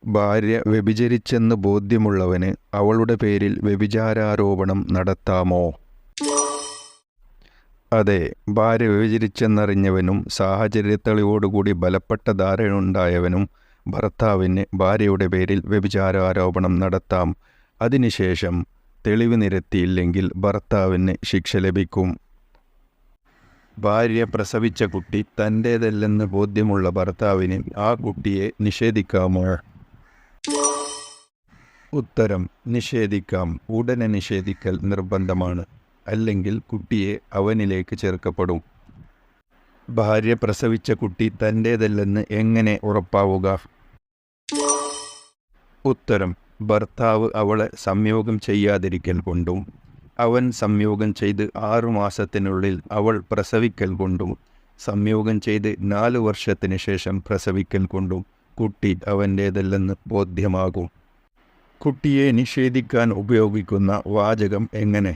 ഭാര്യ വ്യഭിചരിച്ചെന്ന് ബോധ്യമുള്ളവന് അവളുടെ പേരിൽ വ്യഭിചാരാരോപണം നടത്താമോ? അതെ, ഭാര്യ വ്യഭിചരിച്ചെന്നറിഞ്ഞവനും സാഹചര്യത്തെളിവോടുകൂടി ബലപ്പെട്ട ധാരണയുണ്ടായവനും ഭർത്താവിന് ഭാര്യയുടെ പേരിൽ വ്യഭിചാരാരോപണം നടത്താം. അതിനുശേഷം തെളിവ് നിരത്തിയില്ലെങ്കിൽ ഭർത്താവിന് ശിക്ഷ ലഭിക്കും. ഭാര്യ പ്രസവിച്ച കുട്ടി തൻ്റേതല്ലെന്ന് ബോധ്യമുള്ള ഭർത്താവിന് ആ കുട്ടിയെ നിഷേധിക്കാമോ? ഉത്തരം: നിഷേധിക്കാം. ഉടനെ നിഷേധിക്കൽ നിർബന്ധമാണ്, അല്ലെങ്കിൽ കുട്ടിയെ അവനിലേക്ക് ചേർക്കപ്പെടും. ഭാര്യ പ്രസവിച്ച കുട്ടി തൻ്റേതല്ലെന്ന് എങ്ങനെ ഉറപ്പാവുക? ഉത്തരം: ഭർത്താവ് അവളെ സംയോഗം ചെയ്യാതിരിക്കൽ കൊണ്ടും അവൻ സംയോഗം ചെയ്ത് 6 മാസത്തിനുള്ളിൽ അവൾ പ്രസവിക്കൽ കൊണ്ടും സംയോഗം ചെയ്ത് 4 വർഷത്തിന് ശേഷം പ്രസവിക്കൽ കൊണ്ടും കുട്ടി അവൻ്റേതല്ലെന്ന് ബോധ്യമാകും. കുട്ടിയെ നിഷേധിക്കാൻ ഉപയോഗിക്കുന്ന വാചകം എങ്ങനെ?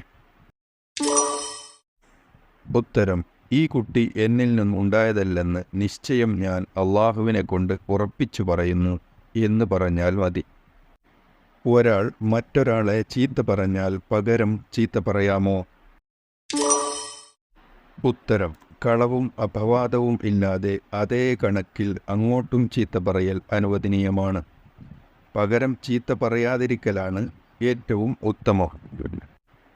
ഉത്തരം: ഈ കുട്ടി എന്നിൽ നിന്നുണ്ടായതല്ലെന്ന് നിശ്ചയം ഞാൻ അള്ളാഹുവിനെ കൊണ്ട് ഉറപ്പിച്ചു പറയുന്നു എന്ന് പറഞ്ഞാൽ മതി. ഒരാൾ മറ്റൊരാളെ ചീത്ത പറഞ്ഞാൽ പകരം ചീത്ത പറയാമോ? ഉത്തരം: കളവും അപവാദവും ഇല്ലാതെ അതേ കണക്കിൽ അങ്ങോട്ടും ചീത്ത പറയൽ അനുവദനീയമാണ്. പകരം ചീത്ത പറയാതിരിക്കലാണ് ഏറ്റവും ഉത്തമം.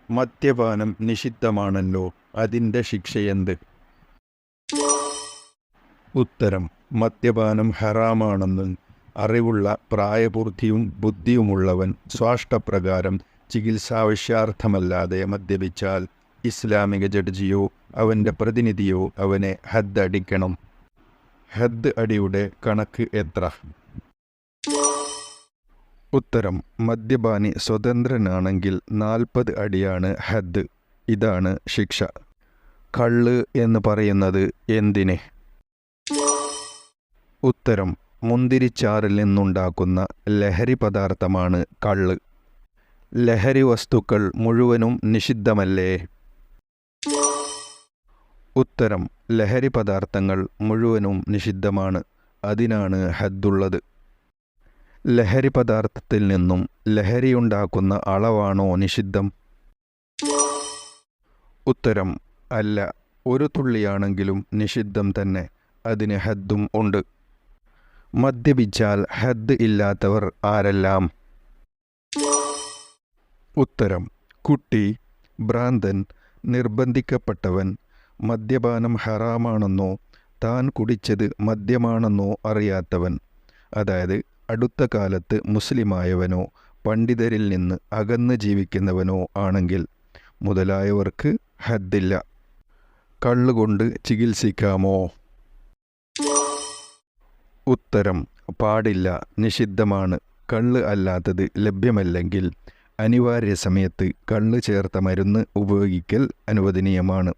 മദ്യപാനം നിഷിദ്ധമാണല്ലോ, അതിൻ്റെ ശിക്ഷയെന്ത്? ഉത്തരം: മദ്യപാനം ഹറാമാണെന്നും അറിവുള്ള പ്രായപൂർത്തിയും ബുദ്ധിയുമുള്ളവൻ സ്വാഷ്ടപ്രകാരം ചികിത്സാവശ്യാർത്ഥമല്ലാതെ മദ്യപിച്ചാൽ ഇസ്ലാമിക ജഡ്ജിയോ അവൻ്റെ പ്രതിനിധിയോ അവനെ ഹദ്ദ് അടിക്കണം. ഹദ്ദ് അടിയുടെ കണക്ക് എത്ര? ഉത്തരം: മദ്യപാനി സ്വതന്ത്രനാണെങ്കിൽ 40 അടിയാണ് ഹദ്ദ്. ഇതാണ് ശിക്ഷ. കള്ള് എന്ന് പറയുന്നത് എന്തിന്? ഉത്തരം: മുന്തിരിച്ചാറിൽ നിന്നുണ്ടാക്കുന്ന ലഹരി പദാർത്ഥമാണ് കള്ള്. ലഹരി വസ്തുക്കൾ മുഴുവനും നിഷിദ്ധമല്ലേ? ഉത്തരം: ലഹരി പദാർത്ഥങ്ങൾ മുഴുവനും നിഷിദ്ധമാണ്. അതിനാണ് ഹദ്ദുള്ളത്. ലഹരി പദാർത്ഥത്തിൽ നിന്നും ലഹരിയുണ്ടാക്കുന്ന അളവാണോ നിഷിദ്ധം? ഉത്തരം: അല്ല, ഒരു തുള്ളിയാണെങ്കിലും നിഷിദ്ധം തന്നെ. അതിന് ഹദ്ദും ഉണ്ട്. മദ്യപിച്ചാൽ ഹദ്ദ് ഇല്ലാത്തവർ ആരെല്ലാം? ഉത്തരം: കുട്ടി, ഭ്രാന്തൻ, നിർബന്ധിക്കപ്പെട്ടവൻ, മദ്യപാനം ഹറാമാണെന്നോ താൻ കുടിച്ചത് മദ്യമാണെന്നോ അറിയാത്തവൻ, അതായത് അടുത്ത കാലത്ത് മുസ്ലിമായവനോ പണ്ഡിതരിൽ നിന്ന് അകന്ന് ജീവിക്കുന്നവനോ ആണെങ്കിൽ മുതലായവർക്ക് ഹദ്ദില്ല. കള്ളുകൊണ്ട് ചികിത്സിക്കാമോ? ഉത്തരം: പാടില്ല, നിഷിദ്ധമാണ്. കള്ള് അല്ലാത്തത് ലഭ്യമല്ലെങ്കിൽ അനിവാര്യ സമയത്ത് കള്ള് ചേർത്ത മരുന്ന് ഉപയോഗിക്കൽ അനുവദനീയമാണ്.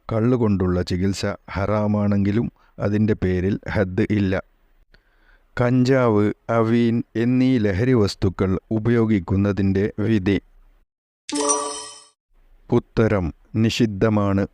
കള്ളുകൊണ്ടുള്ള ചികിത്സ ഹറാമാണെങ്കിലും അതിൻ്റെ പേരിൽ ഹദ്ദ് ഇല്ല. കഞ്ചാവ്, അവീൻ എന്നീ ലഹരി വസ്തുക്കൾ ഉപയോഗിക്കുന്നതിൻ്റെ വിധി? ഉത്തരം: നിഷിദ്ധമാണ്.